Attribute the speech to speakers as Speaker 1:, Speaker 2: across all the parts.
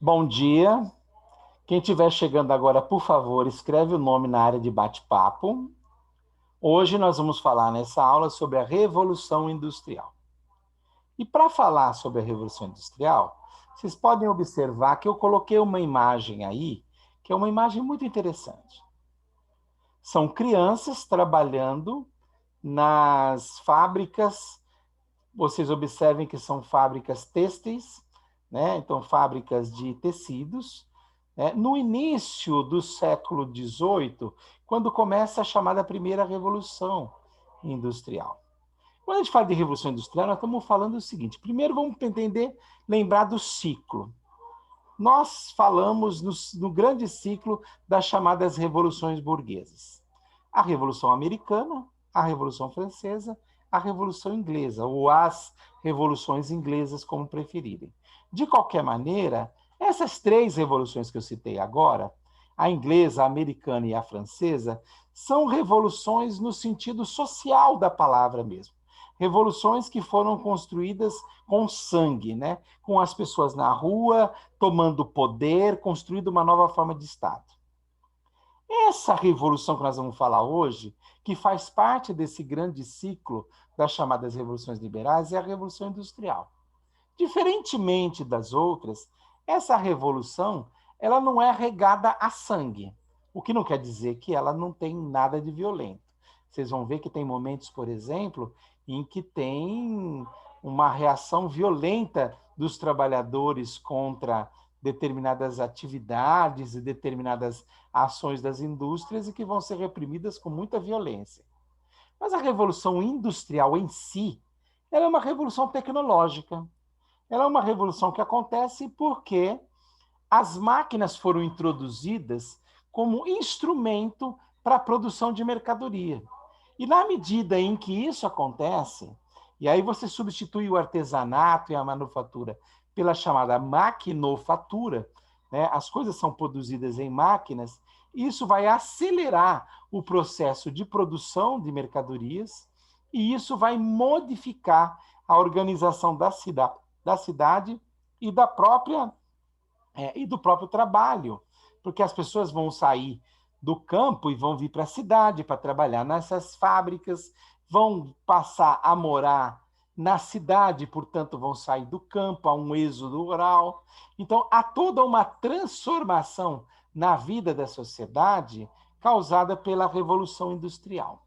Speaker 1: Bom dia. Quem estiver chegando agora, por favor, escreve o nome na área de bate-papo. Hoje nós vamos falar nessa aula sobre a Revolução Industrial. E para falar sobre a Revolução Industrial, vocês podem observar que eu coloquei uma imagem aí, que é uma imagem muito interessante. São crianças trabalhando nas fábricas. Vocês observem que são fábricas têxteis, né? Então, fábricas de tecidos. No início do século XVIII, quando começa a chamada primeira Revolução Industrial. Quando a gente fala de Revolução Industrial, nós estamos falando o seguinte: primeiro vamos entender, lembrar do ciclo. Nós falamos no grande ciclo das chamadas revoluções burguesas. A Revolução Americana, a Revolução Francesa, a Revolução Inglesa, ou as revoluções inglesas, como preferirem. De qualquer maneira, essas três revoluções que eu citei agora, a inglesa, a americana e a francesa, são revoluções no sentido social da palavra mesmo. Revoluções que foram construídas com sangue, né? Com as pessoas na rua, tomando poder, construindo uma nova forma de Estado. Essa revolução que nós vamos falar hoje, que faz parte desse grande ciclo das chamadas revoluções liberais, é a Revolução Industrial. Diferentemente das outras, essa revolução ela não é regada a sangue, o que não quer dizer que ela não tem nada de violento. Vocês vão ver que tem momentos, por exemplo, em que tem uma reação violenta dos trabalhadores contra determinadas atividades e determinadas ações das indústrias e que vão ser reprimidas com muita violência. Mas a revolução industrial em si, ela é uma revolução tecnológica. Ela é uma revolução que acontece porque as máquinas foram introduzidas como instrumento para a produção de mercadoria. E na medida em que isso acontece, e aí você substitui o artesanato e a manufatura pela chamada maquinofatura, né? As coisas são produzidas em máquinas, isso vai acelerar o processo de produção de mercadorias e isso vai modificar a organização da cidade e e do próprio trabalho, porque as pessoas vão sair do campo e vão vir para a cidade para trabalhar nessas fábricas, vão passar a morar na cidade, portanto, vão sair do campo, a um êxodo rural. Então, há toda uma transformação na vida da sociedade causada pela Revolução Industrial.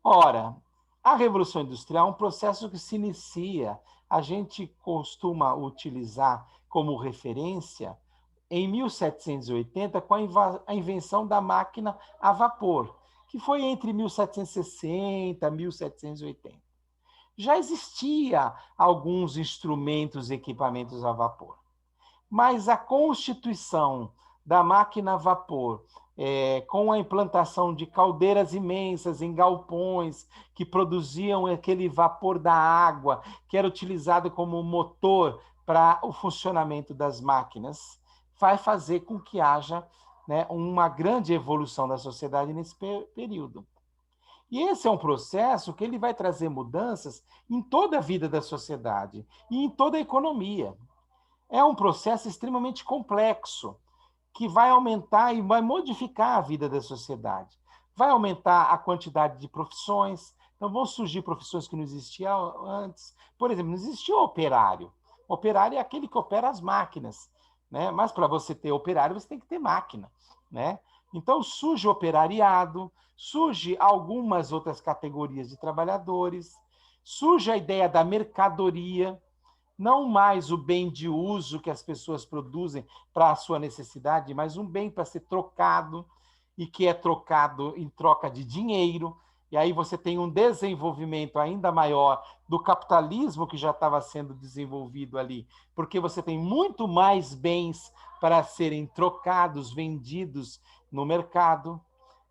Speaker 1: Ora, a Revolução Industrial é um processo que se inicia, a gente costuma utilizar como referência em 1780 com a invenção da máquina a vapor, que foi entre 1760 e 1780. Já existia alguns instrumentos e equipamentos a vapor, mas a constituição da máquina a vapor, com a implantação de caldeiras imensas em galpões que produziam aquele vapor da água que era utilizado como motor para o funcionamento das máquinas, vai fazer com que haja, né, uma grande evolução da sociedade nesse período. E esse é um processo que ele vai trazer mudanças em toda a vida da sociedade e em toda a economia. É um processo extremamente complexo, que vai aumentar e vai modificar a vida da sociedade. Vai aumentar a quantidade de profissões, então vão surgir profissões que não existiam antes. Por exemplo, não existia o operário. O operário é aquele que opera as máquinas, né? Mas para você ter operário, você tem que ter máquina, né? Então surge o operariado, surge algumas outras categorias de trabalhadores, surge a ideia da mercadoria, não mais o bem de uso que as pessoas produzem para a sua necessidade, mas um bem para ser trocado e que é trocado em troca de dinheiro. E aí você tem um desenvolvimento ainda maior do capitalismo que já estava sendo desenvolvido ali, porque você tem muito mais bens para serem trocados, vendidos no mercado.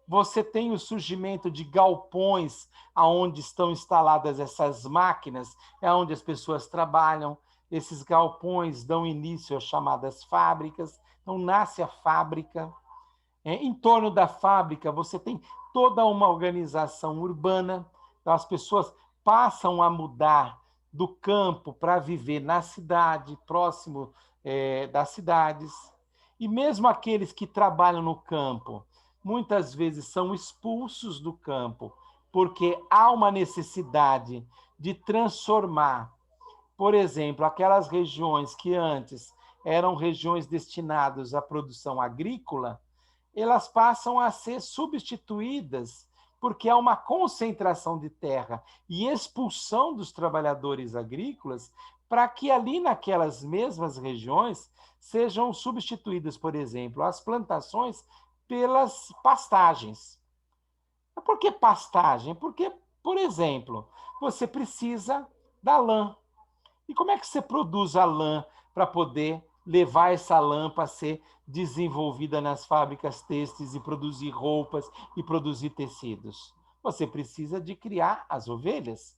Speaker 1: Você tem o surgimento de galpões aonde estão instaladas essas máquinas, é onde as pessoas trabalham. Esses galpões dão início às chamadas fábricas. Então, nasce a fábrica. Em torno da fábrica, você tem toda uma organização urbana. Então, as pessoas passam a mudar do campo para viver na cidade, próximo das cidades. E mesmo aqueles que trabalham no campo, muitas vezes são expulsos do campo, porque há uma necessidade de transformar, por exemplo, aquelas regiões que antes eram regiões destinadas à produção agrícola, elas passam a ser substituídas porque há uma concentração de terra e expulsão dos trabalhadores agrícolas para que ali naquelas mesmas regiões sejam substituídas, por exemplo, as plantações pelas pastagens. Por que pastagem? Porque, por exemplo, você precisa da lã. E como é que você produz a lã para poder levar essa lã para ser desenvolvida nas fábricas têxteis e produzir roupas e produzir tecidos? Você precisa de criar as ovelhas,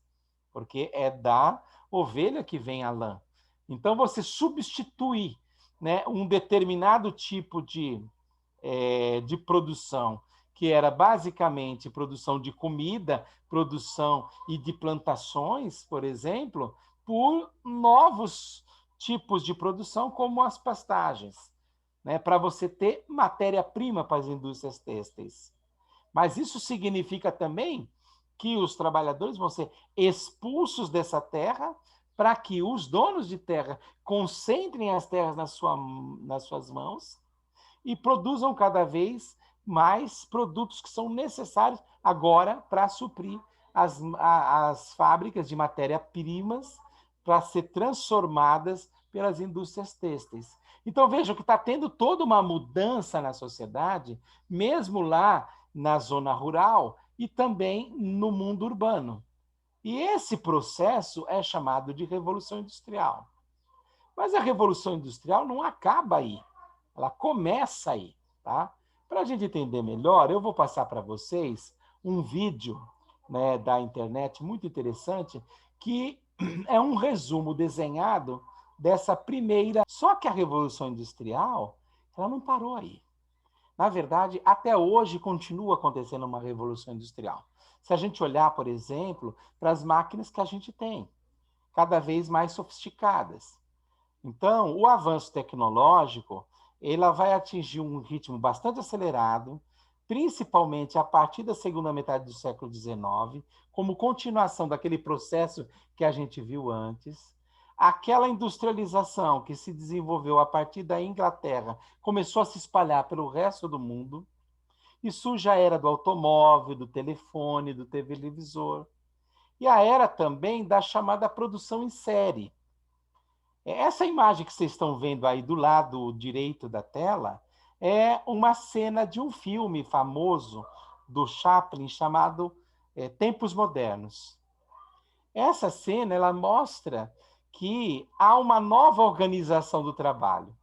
Speaker 1: porque é da ovelha que vem a lã. Então, você substitui, né, um determinado tipo de produção, que era basicamente produção de comida, produção e de plantações, por exemplo, por novos tipos de produção, como as pastagens, né, para você ter matéria-prima para as indústrias têxteis. Mas isso significa também que os trabalhadores vão ser expulsos dessa terra para que os donos de terra concentrem as terras nas suas mãos e produzam cada vez mais produtos que são necessários agora para suprir as fábricas de matéria-primas para ser transformadas pelas indústrias têxteis. Então vejam que está tendo toda uma mudança na sociedade, mesmo lá na zona rural e também no mundo urbano. E esse processo é chamado de Revolução Industrial. Mas a Revolução Industrial não acaba aí. Ela começa aí, tá? Para a gente entender melhor, eu vou passar para vocês um vídeo, né, da internet muito interessante, que é um resumo desenhado dessa primeira. Só que a Revolução Industrial, ela não parou aí. Na verdade, até hoje continua acontecendo uma Revolução Industrial. Se a gente olhar, por exemplo, para as máquinas que a gente tem, cada vez mais sofisticadas. Então, o avanço tecnológico, ela vai atingir um ritmo bastante acelerado, principalmente a partir da segunda metade do século XIX, como continuação daquele processo que a gente viu antes. Aquela industrialização que se desenvolveu a partir da Inglaterra começou a se espalhar pelo resto do mundo, e surge a era do automóvel, do telefone, do televisor, e a era também da chamada produção em série. Essa imagem que vocês estão vendo aí do lado direito da tela é uma cena de um filme famoso do Chaplin chamado Tempos Modernos. Essa cena ela mostra que há uma nova organização do trabalho.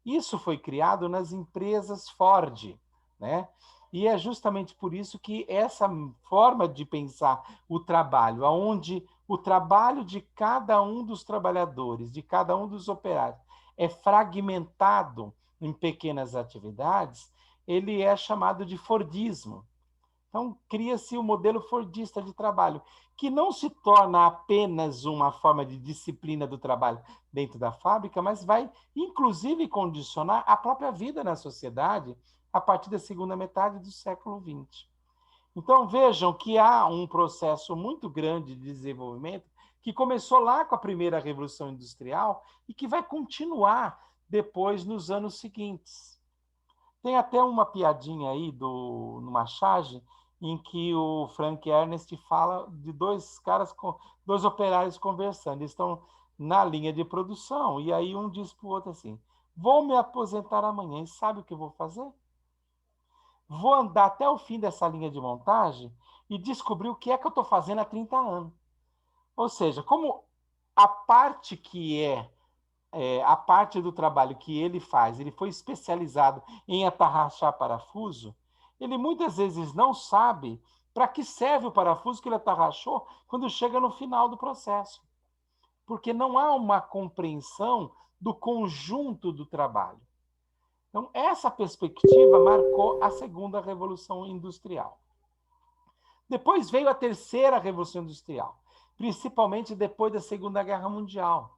Speaker 1: Isso foi criado nas empresas Ford, né? E é justamente por isso que essa forma de pensar o trabalho, onde o trabalho de cada um dos trabalhadores, de cada um dos operários, é fragmentado em pequenas atividades, ele é chamado de Fordismo. Então, cria-se o modelo fordista de trabalho, que não se torna apenas uma forma de disciplina do trabalho dentro da fábrica, mas vai, inclusive, condicionar a própria vida na sociedade a partir da segunda metade do século XX. Então, vejam que há um processo muito grande de desenvolvimento que começou lá com a primeira Revolução Industrial e que vai continuar depois nos anos seguintes. Tem até uma piadinha aí no Machage em que o Frank Ernest fala de dois caras, dois operários conversando. Eles estão na linha de produção e aí um diz para o outro assim: vou me aposentar amanhã e sabe o que eu vou fazer? Vou andar até o fim dessa linha de montagem e descobrir o que é que eu estou fazendo há 30 anos. Ou seja, como a parte que a parte do trabalho que ele faz, ele foi especializado em atarrachar parafuso, ele muitas vezes não sabe para que serve o parafuso que ele atarrachou quando chega no final do processo. Porque não há uma compreensão do conjunto do trabalho. Então, essa perspectiva marcou a segunda Revolução Industrial. Depois veio a terceira Revolução Industrial. principalmente depois da Segunda Guerra Mundial,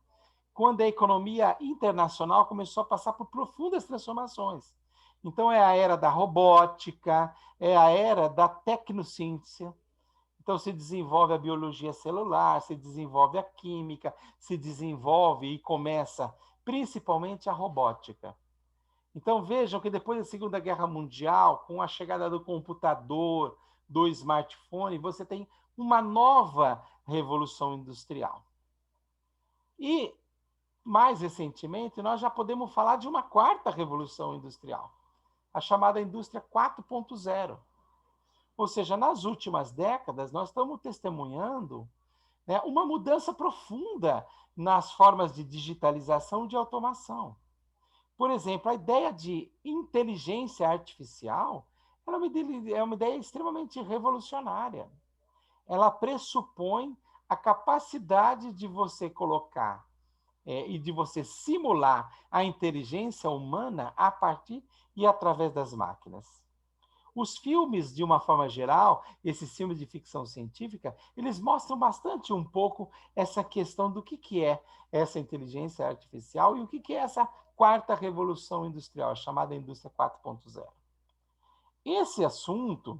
Speaker 1: quando a economia internacional começou a passar por profundas transformações. Então, é a era da robótica, é a era da tecnociência. Então, se desenvolve a biologia celular, se desenvolve a química, se desenvolve e começa principalmente a robótica. Então, vejam que depois da Segunda Guerra Mundial, com a chegada do computador, do smartphone, você tem uma nova revolução industrial. E, mais recentemente, nós já podemos falar de uma quarta revolução industrial, a chamada indústria 4.0. Ou seja, nas últimas décadas, nós estamos testemunhando, né, uma mudança profunda nas formas de digitalização e de automação. Por exemplo, a ideia de inteligência artificial é uma ideia extremamente revolucionária. Ela pressupõe a capacidade de você colocar e de você simular a inteligência humana a partir e através das máquinas. Os filmes, de uma forma geral, esses filmes de ficção científica, eles mostram bastante um pouco essa questão do que é essa inteligência artificial e o que é essa quarta revolução industrial, chamada indústria 4.0. Esse assunto,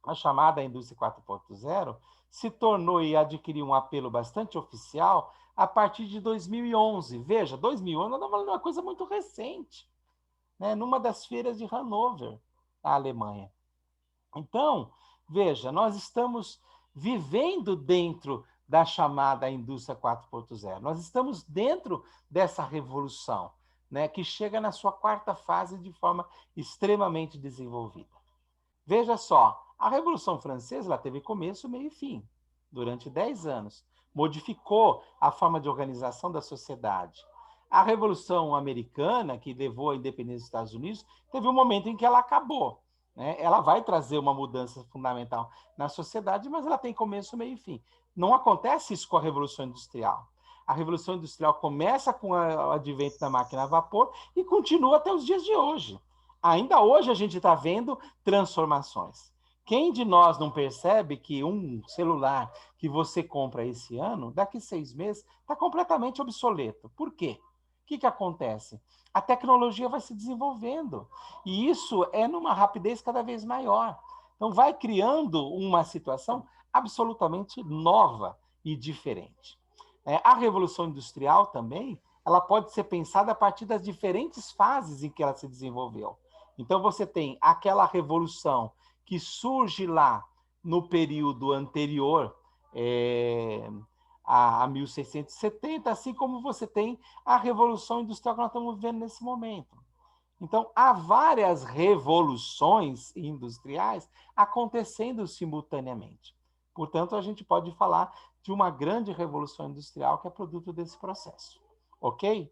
Speaker 1: a chamada indústria 4.0, se tornou e adquiriu um apelo bastante oficial a partir de 2011. Veja, 2011 nós estamos falando de uma coisa muito recente, né? Numa das feiras de Hannover, na Alemanha. Então, veja, nós estamos vivendo dentro da chamada indústria 4.0. Nós estamos dentro dessa revolução, né, que chega na sua quarta fase de forma extremamente desenvolvida. Veja só, a Revolução Francesa ela teve começo, meio e fim, durante 10 anos. Modificou a forma de organização da sociedade. A Revolução Americana, que levou à independência dos Estados Unidos, teve um momento em que ela acabou. Né? Ela vai trazer uma mudança fundamental na sociedade, mas ela tem começo, meio e fim. Não acontece isso com a Revolução Industrial. A Revolução Industrial começa com o advento da máquina a vapor e continua até os dias de hoje. Ainda hoje a gente está vendo transformações. Quem de nós não percebe que um celular que você compra esse ano, daqui 6 meses, está completamente obsoleto? Por quê? O que acontece? A tecnologia vai se desenvolvendo e isso é numa rapidez cada vez maior. Então, vai criando uma situação absolutamente nova e diferente. A Revolução Industrial também, ela pode ser pensada a partir das diferentes fases em que ela se desenvolveu. Então, você tem aquela revolução que surge lá no período anterior a 1670, assim como você tem a Revolução Industrial que nós estamos vivendo nesse momento. Então, há várias revoluções industriais acontecendo simultaneamente. Portanto, a gente pode falar de uma grande revolução industrial que é produto desse processo. Ok?